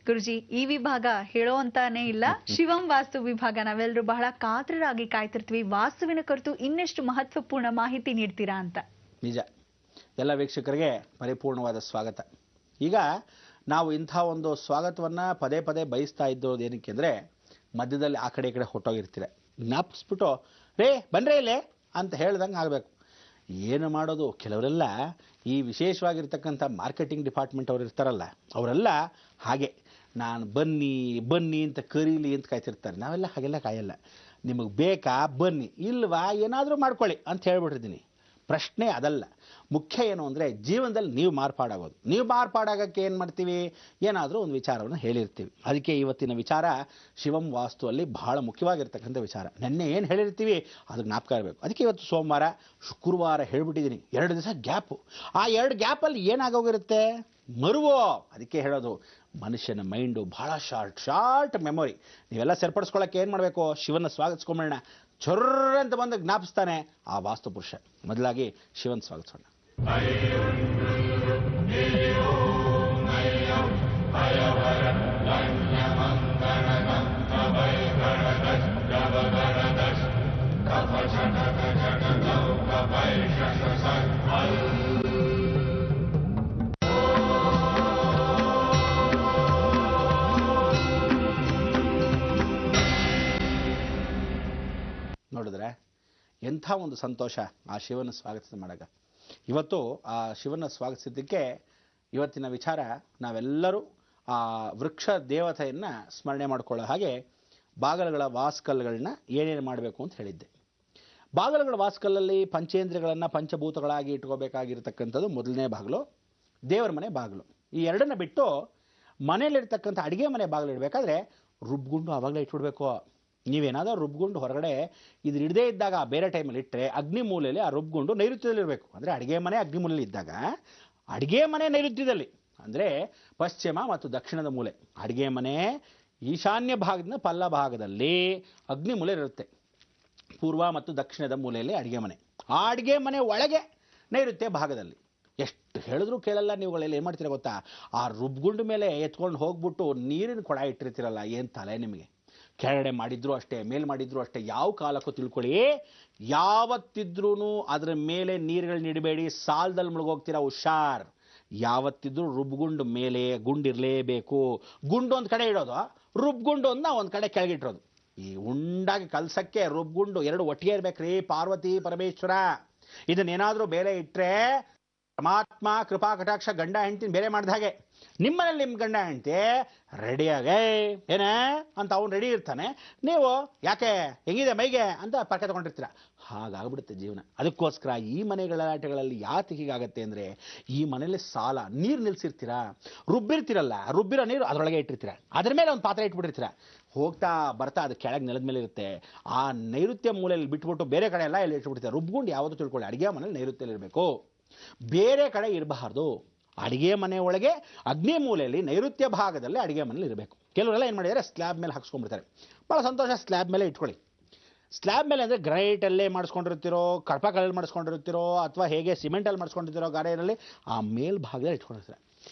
ಗುರುಜಿ, ಈ ವಿಭಾಗ ಹೇಳೋ ಅಂತಾನೆ ಇಲ್ಲ, ಶಿವಂ ವಾಸ್ತು ವಿಭಾಗ ನಾವೆಲ್ಲರೂ ಬಹಳ ಕಾತರರಾಗಿ ಕಾಯ್ತಿರ್ತೀವಿ. ವಾಸ್ತುವಿನ ಕುರಿತು ಇನ್ನೆಷ್ಟು ಮಹತ್ವಪೂರ್ಣ ಮಾಹಿತಿ ನೀಡ್ತೀರಾ ಅಂತ. ನಿಜ. ಎಲ್ಲ ವೀಕ್ಷಕರಿಗೆ ಪರಿಪೂರ್ಣವಾದ ಸ್ವಾಗತ. ಈಗ ನಾವು ಇಂಥ ಒಂದು ಸ್ವಾಗತವನ್ನು ಪದೇ ಪದೇ ಬಯಸ್ತಾ ಇದ್ದೋದು ಏನಕ್ಕೆ ಅಂದರೆ, ಮಧ್ಯದಲ್ಲಿ ಆ ಕಡೆ ಈ ಕಡೆ ಹೊಟ್ಟೋಗಿರ್ತೀರ, ಜ್ಞಾಪಿಸ್ಬಿಟ್ಟು ರೇ ಬನ್ರೇ ಇಲ್ಲೇ ಅಂತ ಹೇಳ್ದಂಗೆ ಆಗಬೇಕು. ಏನು ಮಾಡೋದು, ಕೆಲವರೆಲ್ಲ ಈ ವಿಶೇಷವಾಗಿರ್ತಕ್ಕಂಥ ಮಾರ್ಕೆಟಿಂಗ್ ಡಿಪಾರ್ಟ್ಮೆಂಟ್ ಅವ್ರು ಇರ್ತಾರಲ್ಲ, ಅವರೆಲ್ಲ ಹಾಗೆ ನಾನು ಬನ್ನಿ ಬನ್ನಿ ಅಂತ ಕರೀಲಿ ಅಂತ ಕಾಯ್ತಿರ್ತಾರೆ. ನಾವೆಲ್ಲ ಹಾಗೆಲ್ಲ ಕಾಯಲ್ಲ. ನಿಮಗೆ ಬೇಕಾ ಬನ್ನಿ, ಇಲ್ವಾ ಏನಾದರೂ ಮಾಡ್ಕೊಳ್ಳಿ ಅಂತ ಹೇಳ್ಬಿಟ್ಟಿದ್ದೀನಿ. ಪ್ರಶ್ನೆ ಅದಲ್ಲ. ಮುಖ್ಯ ಏನು ಅಂದರೆ, ಜೀವನದಲ್ಲಿ ನೀವು ಮಾರ್ಪಾಡಾಗೋದು. ನೀವು ಮಾರ್ಪಾಡಾಗಕ್ಕೆ ಏನು ಮಾಡ್ತೀವಿ, ಏನಾದರೂ ಒಂದು ವಿಚಾರವನ್ನು ಹೇಳಿರ್ತೀವಿ. ಅದಕ್ಕೆ ಇವತ್ತಿನ ವಿಚಾರ ಶಿವಂ ವಾಸ್ತುವಲ್ಲಿ ಬಹಳ ಮುಖ್ಯವಾಗಿರ್ತಕ್ಕಂಥ ವಿಚಾರ. ನೆನ್ನೆ ಏನು ಹೇಳಿರ್ತೀವಿ ಅದು ಜ್ಞಾಪಕ ಇರಬೇಕು. ಅದಕ್ಕೆ ಇವತ್ತು ಸೋಮವಾರ, ಶುಕ್ರವಾರ ಹೇಳ್ಬಿಟ್ಟಿದ್ದೀನಿ, 2 ದಿವಸ ಗ್ಯಾಪು. ಆ 2 ಗ್ಯಾಪಲ್ಲಿ ಏನಾಗೋಗಿರುತ್ತೆ, ಮರುವೋ. ಅದಕ್ಕೆ ಹೇಳೋದು, ಮನುಷ್ಯನ ಮೈಂಡು ಬಹಳ ಶಾರ್ಟ್ ಮೆಮೊರಿ. ನೀವೆಲ್ಲ ಸರಿಪಡಿಸ್ಕೊಳ್ಳೋಕೆ ಏನು ಮಾಡಬೇಕು, ಶಿವನ ಸ್ವಾಗತಿಸ್ಕೊಂಬೇಡ, ಚೊರ್ರ ಅಂತ ಬಂದು ಜ್ಞಾಪಿಸ್ತಾನೆ ಆ ವಾಸ್ತು ಪುರುಷ. ಮೊದಲಾಗಿ ಶಿವನ್ ಸ್ವಾಗತಿಸೋಣ. ನೋಡಿದ್ರೆ ಎಂಥ ಒಂದು ಸಂತೋಷ ಆ ಶಿವನ ಸ್ವಾಗತ ಮಾಡಾಗ. ಇವತ್ತು ಆ ಶಿವನ ಸ್ವಾಗತಿಸಿದ್ದಕ್ಕೆ ಇವತ್ತಿನ ವಿಚಾರ, ನಾವೆಲ್ಲರೂ ಆ ವೃಕ್ಷ ದೇವತೆಯನ್ನು ಸ್ಮರಣೆ ಮಾಡ್ಕೊಳ್ಳೋ ಹಾಗೆ ಬಾಗಲಗಳ ವಾಸ್ಕಲ್ಗಳನ್ನ ಏನೇನು ಮಾಡಬೇಕು ಅಂತ ಹೇಳಿದ್ದೆ. ಬಾಗಲಗಳ ವಾಸ್ಕಲ್ಲಲ್ಲಿ ಪಂಚೇಂದ್ರಿಯಗಳನ್ನು ಪಂಚಭೂತಗಳಾಗಿ ಇಟ್ಕೋಬೇಕಾಗಿರ್ತಕ್ಕಂಥದ್ದು ಮೊದಲನೇ ಬಾಗಿಲು, ದೇವರ ಮನೆ ಬಾಗಿಲು. ಈ ಎರಡನ್ನ ಬಿಟ್ಟು ಮನೆಯಲ್ಲಿರ್ತಕ್ಕಂಥ ಅಡುಗೆ ಮನೆ ಬಾಗಿಲು ಇಡಬೇಕಾದ್ರೆ ರುಬ್ಗುಂಡು ಆವಾಗಲೇ ಇಟ್ಬಿಡ್ಬೇಕು. ನೀವೇನಾದರೂ ರುಬ್ಗುಂಡು ಹೊರಗಡೆ ಇದು ಇಡದೇ ಇದ್ದಾಗ ಬೇರೆ ಟೈಮಲ್ಲಿ ಇಟ್ಟರೆ ಅಗ್ನಿ ಮೂಲೆಯಲ್ಲಿ ಆ ರುಬ್ಗುಂಡು ನೈಋತ್ಯದಲ್ಲಿರಬೇಕು. ಅಂದರೆ ಅಡುಗೆ ಮನೆ ಅಗ್ನಿ ಮೂಲೆಯಲ್ಲಿ ಇದ್ದಾಗ ಅಡುಗೆ ಮನೆ ನೈಋತ್ಯದಲ್ಲಿ, ಅಂದರೆ ಪಶ್ಚಿಮ ಮತ್ತು ದಕ್ಷಿಣದ ಮೂಲೆ. ಅಡುಗೆ ಮನೆ ಈಶಾನ್ಯ ಭಾಗದಿಂದ ಪಲ್ಲ ಭಾಗದಲ್ಲಿ ಅಗ್ನಿ ಮೂಲೆ ಇರುತ್ತೆ, ಪೂರ್ವ ಮತ್ತು ದಕ್ಷಿಣದ ಮೂಲೆಯಲ್ಲಿ ಅಡುಗೆ ಮನೆ. ಆ ಅಡುಗೆ ಮನೆ ಒಳಗೆ ನೈಋತ್ಯ ಭಾಗದಲ್ಲಿ. ಎಷ್ಟು ಹೇಳಿದ್ರು ಕೇಳಲ್ಲ ನೀವುಗಳೆಲ್ಲ. ಏನು ಮಾಡ್ತೀರ ಗೊತ್ತಾ, ಆ ರುಬ್ಗುಂಡು ಮೇಲೆ ಎತ್ಕೊಂಡು ಹೋಗ್ಬಿಟ್ಟು ನೀರಿನ ಕೊಡ ಇಟ್ಟಿರ್ತೀರಲ್ಲ, ಏನು ತಲೆ ನಿಮಗೆ. ಕೆಳಗಡೆ ಮಾಡಿದ್ರು ಅಷ್ಟೇ, ಮೇಲ್ ಮಾಡಿದ್ರು ಅಷ್ಟೇ. ಯಾವ ಕಾಲಕ್ಕೂ ತಿಳ್ಕೊಳ್ಳಿ, ಯಾವತ್ತಿದ್ರೂ ಅದರ ಮೇಲೆ ನೀರುಗಳನ್ನ ಇಡಬೇಡಿ, ಸಾಲದಲ್ಲಿ ಮುಳುಗೋಗ್ತೀರಾ, ಹುಷಾರ್. ಯಾವತ್ತಿದ್ರೂ ರುಬ್ಗುಂಡು ಮೇಲೆ ಗುಂಡಿರಲೇಬೇಕು. ಗುಂಡು ಒಂದು ಕಡೆ ಇಡೋದು, ರುಬ್ಗುಂಡು ಒಂದು ಕಡೆ ಕೆಳಗಿಟ್ಟಿರೋದು. ಈ ಉಂಡಾಗಿ ಕಲ್ಸಕ್ಕೆ ರುಬ್ಗುಂಡು 2 ಒಟ್ಟಿಗೆ ಇರ್ಬೇಕ್ರಿ. ಪಾರ್ವತಿ ಪರಮೇಶ್ವರ ಇದನ್ನೇನಾದರೂ ಬೇರೆ ಇಟ್ಟರೆ ಪರಮಾತ್ಮ ಕೃಪಾ ಕಟಾಕ್ಷ ಗಂಡ ಹೆಂಡ್ತಿನ ಬೇರೆ ಮಾಡಿದ ಹಾಗೆ. ನಿಮ್ಮನೇಲಿ ನಿಮ್ಮ ಗಂಡ ಹೆಂಡ್ತಿ ರೆಡಿಯಾಗೆ ಏನೇ ಅಂತ ಅವ್ನು ರೆಡಿ ಇರ್ತಾನೆ, ನೀವು ಯಾಕೆ ಹೆಂಗಿದೆ ಮೈಗೆ ಅಂತ ಪರ್ಕೆ ತಗೊಂಡಿರ್ತೀರ. ಹಾಗಾಗ್ಬಿಡುತ್ತೆ ಜೀವನ. ಅದಕ್ಕೋಸ್ಕರ ಈ ಮನೆಗಳ ಆಟಗಳಲ್ಲಿ ಯಾಕೆ ಹೀಗಾಗತ್ತೆ ಅಂದರೆ, ಈ ಮನೇಲಿ ಸಾಲ ನೀರು ನಿಲ್ಸಿರ್ತೀರಾ, ರುಬ್ಬಿರ್ತೀರಲ್ಲ, ರುಬ್ಬಿರೋ ನೀರು ಅದರೊಳಗೆ ಇಟ್ಟಿರ್ತೀರ, ಅದ್ರ ಮೇಲೆ ಒಂದು ಪಾತ್ರೆ ಇಟ್ಬಿಟ್ಟಿರ್ತೀರ. ಹೋಗ್ತಾ ಬರ್ತಾ ಅದು ಕೆಳಗೆ ನೆಲದ ಮೇಲೆ ಇರುತ್ತೆ. ಆ ನೈಋತ್ಯ ಮೂಲೆಯಲ್ಲಿ ಬಿಟ್ಬಿಟ್ಟು ಬೇರೆ ಕಡೆ ಎಲ್ಲ ಇಲ್ಲಿ ಇಟ್ಬಿಡ್ತೀರ. ರುಬ್ಗುಂಡು ಯಾವುದು ತಿಳ್ಕೊಳ್ಳಿ, ಅಡುಗೆ ಮನೇಲಿ ನೈಋತ್ಯದಲ್ಲಿ ಇರಬೇಕು, ಬೇರೆ ಕಡೆ ಇರಬಾರ್ದು. ಅಡುಗೆ ಮನೆ ಒಳಗೆ ಅಗ್ನಿ ಮೂಲೆಯಲ್ಲಿ ನೈಋತ್ಯ ಭಾಗದಲ್ಲಿ ಅಡುಗೆ ಮನೇಲಿ ಇರಬೇಕು. ಕೆಲವರೆಲ್ಲ ಏನು ಮಾಡಿದ್ದಾರೆ, ಸ್ಲ್ಯಾಬ್ ಮೇಲೆ ಹಾಕ್ಸ್ಕೊಂಡ್ಬಿಡ್ತಾರೆ. ಭಾಳ ಸಂತೋಷ, ಸ್ಲ್ಯಾಬ್ ಮೇಲೆ ಇಟ್ಕೊಳ್ಳಿ. ಸ್ಲ್ಯಾಬ್ ಮೇಲೆ ಅಂದರೆ ಗ್ರೈಟಲ್ಲೇ ಮಾಡಿಸ್ಕೊಂಡಿರ್ತಿರೋ, ಕಡಪ ಕಲ್ಲಲ್ಲಿ ಮಾಡಿಸ್ಕೊಂಡಿರ್ತಿರೋ, ಅಥವಾ ಹೇಗೆ ಸಿಮೆಂಟಲ್ಲಿ ಮಾಡಿಸ್ಕೊಂಡಿರ್ತಿರೋ ಗಾರೆಯಲ್ಲಿ ಆ ಮೇಲ್ಭಾಗದಲ್ಲಿ ಇಟ್ಕೊಂಡಿರ್ತಾರೆ.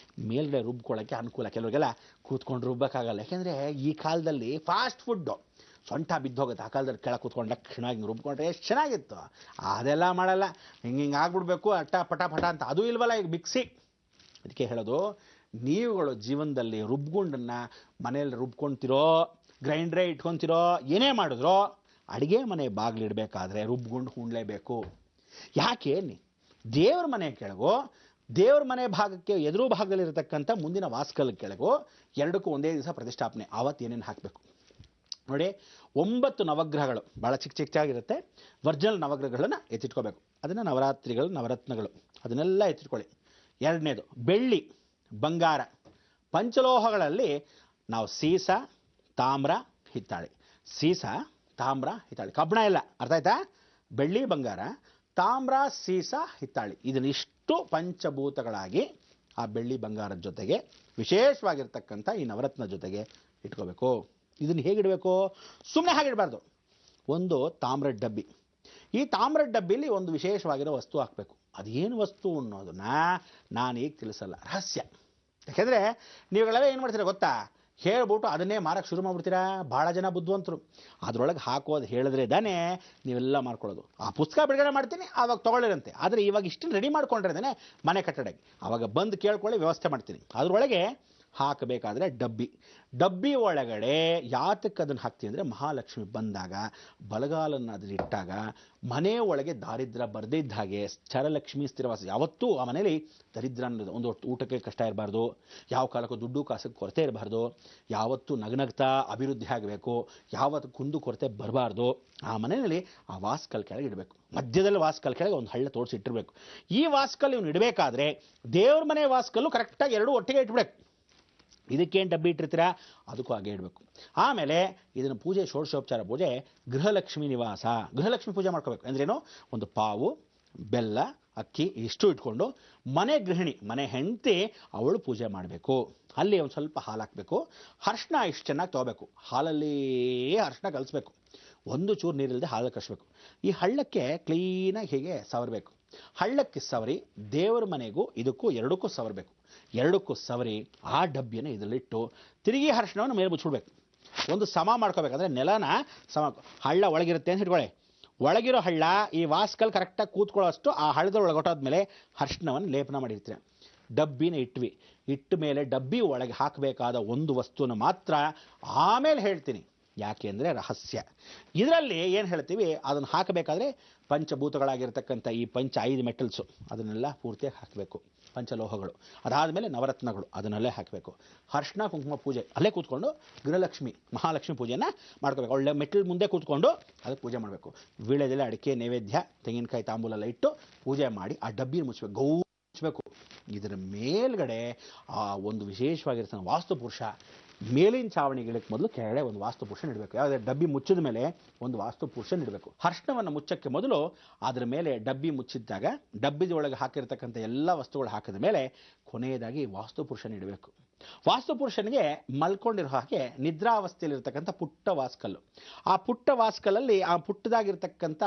ಮೇಲ್ಗಡೆ ರುಬ್ಕೊಳ್ಳೋಕ್ಕೆ ಅನುಕೂಲ. ಕೆಲವರಿಗೆಲ್ಲ ಕೂತ್ಕೊಂಡು ರುಬ್ಬಕ್ಕಾಗಲ್ಲ, ಯಾಕೆಂದರೆ ಈ ಕಾಲದಲ್ಲಿ ಫಾಸ್ಟ್ ಫುಡ್ಡು ಸೊಂಟ ಬಿದ್ದೋಗುತ್ತೆ. ಆ ಕಾಲದಲ್ಲಿ ಕೆಳಗೆ ಕೂತ್ಕೊಂಡು ಲಕ್ಷಣವಾಗಿ ರುಬ್ಕೊಂಡ್ರೆ ಎಷ್ಟು ಚೆನ್ನಾಗಿತ್ತು. ಅದೆಲ್ಲ ಮಾಡಲ್ಲ, ಹಿಂಗೆ ಆಗ್ಬಿಡ್ಬೇಕು ಅಟ್ಟ ಪಟ ಪಟ ಅಂತ. ಅದು ಇಲ್ವಲ್ಲ ಈಗ ಮಿಕ್ಸಿ. ಅದಕ್ಕೆ ಹೇಳೋದು, ನೀವುಗಳು ಜೀವನದಲ್ಲಿ ರುಬ್ಗುಂಡನ್ನು ಮನೆಯಲ್ಲಿ ರುಬ್ಕೊಳ್ತಿರೋ, ಗ್ರೈಂಡ್ರೇ ಇಟ್ಕೊತಿರೋ, ಏನೇ ಮಾಡಿದ್ರೋ ಅಡುಗೆ ಮನೆ ಬಾಗಿಲಿಡಬೇಕಾದ್ರೆ ರುಬ್ಗುಂಡು ಉಣ್ಲೇಬೇಕು. ಯಾಕೆ, ದೇವ್ರ ಮನೆ ಕೆಳಗೋ, ದೇವ್ರ ಮನೆ ಭಾಗಕ್ಕೆ ಎದುರು ಭಾಗದಲ್ಲಿರತಕ್ಕಂಥ ಮುಂದಿನ ವಾಸ್ಕಲ್ ಕೆಳಗೋ, ಎರಡಕ್ಕೂ ಒಂದೇ ದಿವಸ ಪ್ರತಿಷ್ಠಾಪನೆ. ಆವತ್ತು ಏನೇನು ಹಾಕಬೇಕು ನೋಡಿ. 9 ನವಗ್ರಹಗಳು ಭಾಳ ಚಿಕ್ಕದಾಗಿರುತ್ತೆ. ಒರಿಜಿನಲ್ ನವಗ್ರಹಗಳನ್ನು ಎತ್ತಿಟ್ಕೋಬೇಕು. ಅದನ್ನು ನವರಾತ್ರಿಗಳು, ನವರತ್ನಗಳು ಅದನ್ನೆಲ್ಲ ಎತ್ತಿಟ್ಕೊಳ್ಳಿ. 2ನೇದು ಬೆಳ್ಳಿ, ಬಂಗಾರ. ಪಂಚಲೋಹಗಳಲ್ಲಿ ನಾವು ಸೀಸ, ತಾಮ್ರ, ಹಿತ್ತಾಳೆ. ಸೀಸ, ತಾಮ್ರ, ಹಿತ್ತಾಳೆ, ಕಬ್ಬಣ ಇಲ್ಲ, ಅರ್ಥ ಆಯ್ತಾ? ಬೆಳ್ಳಿ, ಬಂಗಾರ, ತಾಮ್ರ, ಸೀಸ, ಹಿತ್ತಾಳೆ, ಇದನ್ನಿಷ್ಟು ಪಂಚಭೂತಗಳಾಗಿ ಆ ಬೆಳ್ಳಿ ಬಂಗಾರದ ಜೊತೆಗೆ ವಿಶೇಷವಾಗಿರ್ತಕ್ಕಂಥ ಈ ನವರತ್ನ ಜೊತೆಗೆ ಇಟ್ಕೋಬೇಕು. ಇದನ್ನು ಹೇಗಿಡಬೇಕು, ಸುಮ್ಮನೆ ಹಾಗಿಡಬಾರ್ದು. ಒಂದು ತಾಮ್ರದ ಡಬ್ಬಿ. ಈ ತಾಮ್ರದ ಡಬ್ಬಿಲಿ ಒಂದು ವಿಶೇಷವಾಗಿರೋ ವಸ್ತು ಹಾಕಬೇಕು. ಅದೇನು ವಸ್ತು ಅನ್ನೋದನ್ನ ನಾನೀಗ ತಿಳಿಸಲ್ಲ, ರಹಸ್ಯ. ಯಾಕೆಂದರೆ ನೀವುಗಳೆಲ್ಲ ಏನು ಮಾಡ್ತೀರಾ ಗೊತ್ತಾ, ಹೇಳ್ಬಿಟ್ಟು ಅದನ್ನೇ ಮಾರಕ್ಕೆ ಶುರು ಮಾಡ್ಬಿಡ್ತೀರಾ. ಭಾಳ ಜನ ಬುದ್ಧಿವಂತರು ಅದರೊಳಗೆ ಹಾಕೋದು ಹೇಳಿದ್ರೆ ತಾನೇ ನೀವೆಲ್ಲ ಮಾಡ್ಕೊಳ್ಳೋದು. ಆ ಪುಸ್ತಕ ಬಿಡುಗಡೆ ಮಾಡ್ತೀನಿ ಆವಾಗ ತೊಗೊಳ್ಳಿರಂತೆ, ಆದರೆ ಇವಾಗ ಇಷ್ಟನ್ನು ರೆಡಿ ಮಾಡ್ಕೊಂಡಿರ್ದೇನೆ ಮನೆ ಕಟ್ಟಡಕ್ಕೆ, ಆವಾಗ ಬಂದು ಕೇಳ್ಕೊಳ್ಳಿ ವ್ಯವಸ್ಥೆ ಮಾಡ್ತೀನಿ. ಅದರೊಳಗೆ ಹಾಕಬೇಕಾದ್ರೆ ಡಬ್ಬಿ ಒಳಗಡೆ ಯಾತಕ್ಕೆ ಅದನ್ನು ಹಾಕ್ತೀವಿ ಅಂದರೆ, ಮಹಾಲಕ್ಷ್ಮಿ ಬಂದಾಗ ಬಲಗಾಲನ್ನು ಅದನ್ನು ಇಟ್ಟಾಗ ಮನೆ ಒಳಗೆ ದಾರಿದ್ರ್ಯ ಬರದೇ ಇದ್ದ ಹಾಗೆ ಚರಲಕ್ಷ್ಮಿ ಸ್ಥಿರವಾಸ. ಯಾವತ್ತೂ ಆ ಮನೇಲಿ ದರಿದ್ರ ಅನ್ನೋದು, ಒಂದು ಊಟಕ್ಕೆ ಕಷ್ಟ ಇರಬಾರ್ದು, ಯಾವ ಕಾಲಕ್ಕೂ ದುಡ್ಡು ಕಾಸಿಗೆ ಕೊರತೆ ಇರಬಾರ್ದು, ಯಾವತ್ತೂ ನಗನಗ್ತಾ ಅಭಿವೃದ್ಧಿ ಆಗಬೇಕು, ಯಾವತ್ತು ಕುಂದು ಕೊರತೆ ಬರಬಾರ್ದು. ಆ ಮನೆಯಲ್ಲಿ ಆ ವಾಸ್ಕಲ್ ಕೆಳಗೆ ಇಡಬೇಕು. ಮಧ್ಯದಲ್ಲಿ ವಾಸ್ಕಲ್ ಕೆಳಗೆ ಒಂದು ಹಳ್ಳ ತೋರಿಸಿ ಇಟ್ಟಿರಬೇಕು. ಈ ವಾಸ್ಕಲ್ ಇವನು ಇಡಬೇಕಾದ್ರೆ ದೇವ್ರ ಮನೆ ವಾಸ್ಕಲ್ಲು ಕರೆಕ್ಟಾಗಿ ಎರಡೂ ಒಟ್ಟಿಗೆ ಇಟ್ಬೇಕು. ಇದಕ್ಕೇನು ಡಬ್ಬಿ ಇಟ್ಟಿರ್ತೀರಾ, ಅದಕ್ಕೂ ಹಾಗೆ ಇಡಬೇಕು. ಆಮೇಲೆ ಇದನ್ನು ಪೂಜೆ, ಷೋಡಶೋಪಚಾರ ಪೂಜೆ, ಗೃಹಲಕ್ಷ್ಮಿ ನಿವಾಸ, ಗೃಹಲಕ್ಷ್ಮಿ ಪೂಜೆ ಮಾಡ್ಕೋಬೇಕು. ಅಂದ್ರೇನು, ಒಂದು ಪಾವು ಬೆಲ್ಲ ಅಕ್ಕಿ ಇಷ್ಟು ಇಟ್ಕೊಂಡು ಮನೆ ಗೃಹಿಣಿ, ಮನೆ ಹೆಂಡತಿ ಅವಳು ಪೂಜೆ ಮಾಡಬೇಕು. ಅಲ್ಲಿ ಒಂದು ಸ್ವಲ್ಪ ಹಾಲು ಹಾಕಬೇಕು, ಅರ್ಶಿನ ಇಷ್ಟು ಚೆನ್ನಾಗಿ ತೊಗೋಬೇಕು, ಹಾಲಲ್ಲಿ ಅರ್ಶಿನ ಕಲಿಸ್ಬೇಕು, ಒಂದು ಚೂರು ನೀರಿಲ್ಲದೆ ಹಾಲು ಕಲಿಸ್ಬೇಕು. ಈ ಹಳ್ಳಕ್ಕೆ ಕ್ಲೀನಾಗಿ ಹೀಗೆ ಸವರಬೇಕು. ಹಳ್ಳಕ್ಕೆ ಸವರಿ ದೇವರ ಮನೆಗೂ ಇದಕ್ಕೂ ಎರಡಕ್ಕೂ ಸವರಬೇಕು. ಎರಡಕ್ಕೂ ಸವರಿ ಆ ಡಬ್ಬಿಯನ್ನು ಇದರಲ್ಲಿಟ್ಟು ತಿರುಗಿ ಅರಿಶಿನವನ್ನು ಮೇಲೆ ಮುಚ್ಚಿಬಿಡ್ಬೇಕು. ಒಂದು ಸಮ ಮಾಡ್ಕೋಬೇಕಂದ್ರೆ ನೆಲನ ಸಮ, ಹಳ್ಳ ಒಳಗಿರುತ್ತೆ ಅಂತ ಇಟ್ಕೊಳ್ಳಿ, ಒಳಗಿರೋ ಹಳ್ಳ ಈ ವಾಸ್ಕಲ್ ಕರೆಕ್ಟಾಗಿ ಕೂತ್ಕೊಳ್ಳೋ ಅಷ್ಟು ಆ ಹಳ್ಳದ ಒಳಗೊಟ್ಟೋದ್ಮೇಲೆ ಅರಿಶಿನವನ್ನು ಲೇಪನ ಮಾಡಿರ್ತೀರ. ಡಬ್ಬಿನ ಇಟ್ಟ ಮೇಲೆ ಡಬ್ಬಿ ಒಳಗೆ ಹಾಕಬೇಕಾದ ಒಂದು ವಸ್ತುನ ಮಾತ್ರ ಆಮೇಲೆ ಹೇಳ್ತೀನಿ, ಯಾಕೆ ಅಂದರೆ ರಹಸ್ಯ. ಇದರಲ್ಲಿ ಏನು ಹೇಳ್ತೀವಿ, ಅದನ್ನು ಹಾಕಬೇಕಾದ್ರೆ ಪಂಚಭೂತಗಳಾಗಿರ್ತಕ್ಕಂಥ ಈ 5 ಮೆಟಲ್ಸು ಅದನ್ನೆಲ್ಲ ಪೂರ್ತಿಯಾಗಿ ಹಾಕಬೇಕು, ಪಂಚಲೋಹಗಳು. ಅದಾದಮೇಲೆ ನವರತ್ನಗಳು ಅದನ್ನಲ್ಲೇ ಹಾಕಬೇಕು. ಅರ್ಶಿನ ಕುಂಕುಮ ಪೂಜೆ ಅಲ್ಲೇ ಕೂತ್ಕೊಂಡು ಗೃಹಲಕ್ಷ್ಮಿ ಮಹಾಲಕ್ಷ್ಮಿ ಪೂಜೆಯನ್ನು ಮಾಡ್ಕೋಬೇಕು. ಒಳ್ಳೆ ಮೆಟ್ಲ್ ಮುಂದೆ ಕೂತ್ಕೊಂಡು ಅದಕ್ಕೆ ಪೂಜೆ ಮಾಡಬೇಕು. ವೀಳ್ಯದೆಲೆ, ಅಡಿಕೆ, ನೈವೇದ್ಯ, ತೆಂಗಿನಕಾಯಿ, ತಾಂಬೂಲ ಎಲ್ಲ ಇಟ್ಟು ಪೂಜೆ ಮಾಡಿ ಆ ಡಬ್ಬಿನ ಮುಚ್ಚಬೇಕು, ಮುಚ್ಚಬೇಕು. ಇದರ ಮೇಲ್ಗಡೆ ಆ ಒಂದು ವಿಶೇಷವಾಗಿರ್ತಕ್ಕಂಥ ವಾಸ್ತುಪುರುಷ, ಮೇಲಿನ ಚಾವಣಿಗಳಿಗೆ ಮೊದಲು ಕೆಳಗಡೆ ಒಂದು ವಾಸ್ತುಪುರುಷನ ಇಡಬೇಕು. ಯಾವುದೇ ಡಬ್ಬಿ ಮುಚ್ಚಿದ ಮೇಲೆ ಒಂದು ವಾಸ್ತುಪುರುಷನ ಇಡಬೇಕು. ಅರ್ಶಿನವನ್ನು ಮುಚ್ಚಕ್ಕೆ ಮೊದಲು ಅದರ ಮೇಲೆ ಡಬ್ಬಿ ಮುಚ್ಚಿದ್ದಾಗ ಡಬ್ಬಿದ ಒಳಗೆ ಹಾಕಿರ್ತಕ್ಕಂಥ ಎಲ್ಲ ವಸ್ತುಗಳು ಹಾಕಿದ ಮೇಲೆ ಕೊನೆಯದಾಗಿ ವಾಸ್ತುಪುರುಷನ ಇಡಬೇಕು. ವಾಸ್ತುಪುರುಷನಿಗೆ ಮಲ್ಕೊಂಡಿರೋ ಹಾಗೆ ನಿದ್ರಾವಸ್ಥೆಯಲ್ಲಿರ್ತಕ್ಕಂಥ ಪುಟ್ಟ ವಾಸ್ಕಲ್ಲು, ಆ ಪುಟ್ಟ ವಾಸ್ಕಲಲ್ಲಿ ಆ ಪುಟ್ಟದಾಗಿರ್ತಕ್ಕಂಥ,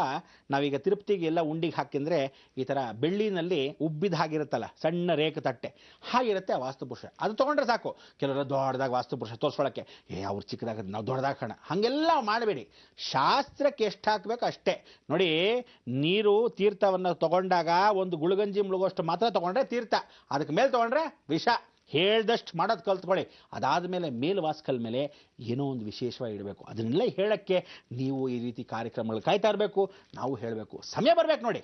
ನಾವೀಗ ತಿರುಪತಿಗೆ ಎಲ್ಲ ಉಂಡಿಗೆ ಹಾಕಿದ್ರೆ ಈ ಥರ ಬೆಳ್ಳಿನಲ್ಲಿ ಉಬ್ಬಿದ ಹಾಗಿರುತ್ತಲ್ಲ ಸಣ್ಣ ರೇಖೆ ತಟ್ಟೆ ಹಾಗಿರುತ್ತೆ ಆ ವಾಸ್ತುಪುರುಷ. ಅದು ತೊಗೊಂಡ್ರೆ ಸಾಕು. ಕೆಲವರು ದೊಡ್ಡದಾಗಿ ವಾಸ್ತುಪುರುಷ ತೋರಿಸ್ಕೊಳ್ಳೋಕ್ಕೆ, ಅವ್ರು ಚಿಕ್ಕದಾಗ ನಾವು ದೊಡ್ಡದಾಗ ಕಾಣ, ಹಾಗೆಲ್ಲ ಮಾಡಬೇಡಿ. ಶಾಸ್ತ್ರಕ್ಕೆ ಎಷ್ಟು ಹಾಕಬೇಕು ಅಷ್ಟೇ. ನೋಡಿ, ನೀರು ತೀರ್ಥವನ್ನು ತಗೊಂಡಾಗ ಒಂದು ಗುಳುಗಂಜಿ ಮುಳುಗೋಷ್ಟು ಮಾತ್ರ ತಗೊಂಡ್ರೆ ತೀರ್ಥ, ಅದಕ್ಕೆ ಮೇಲೆ ತಗೊಂಡ್ರೆ ವಿಷ. ಹೇಳ್ದಷ್ಟು ಮಾಡೋದು ಕಲ್ತ್ಕೊಳ್ಳಿ. ಅದಾದಮೇಲೆ ಮೇಲ್ ವಾಸ್ಕಲ್ ಮೇಲೆ ಏನೋ ಒಂದು ವಿಶೇಷವಾಗಿ ಇಡಬೇಕು. ಅದನ್ನೆಲ್ಲ ಹೇಳೋಕ್ಕೆ ನೀವು ಈ ರೀತಿ ಕಾರ್ಯಕ್ರಮಗಳು ಕಾಯ್ತಾ ಇರಬೇಕು, ನಾವು ಹೇಳಬೇಕು. ಸಮಯ ಬರಬೇಕು ನೋಡಿ.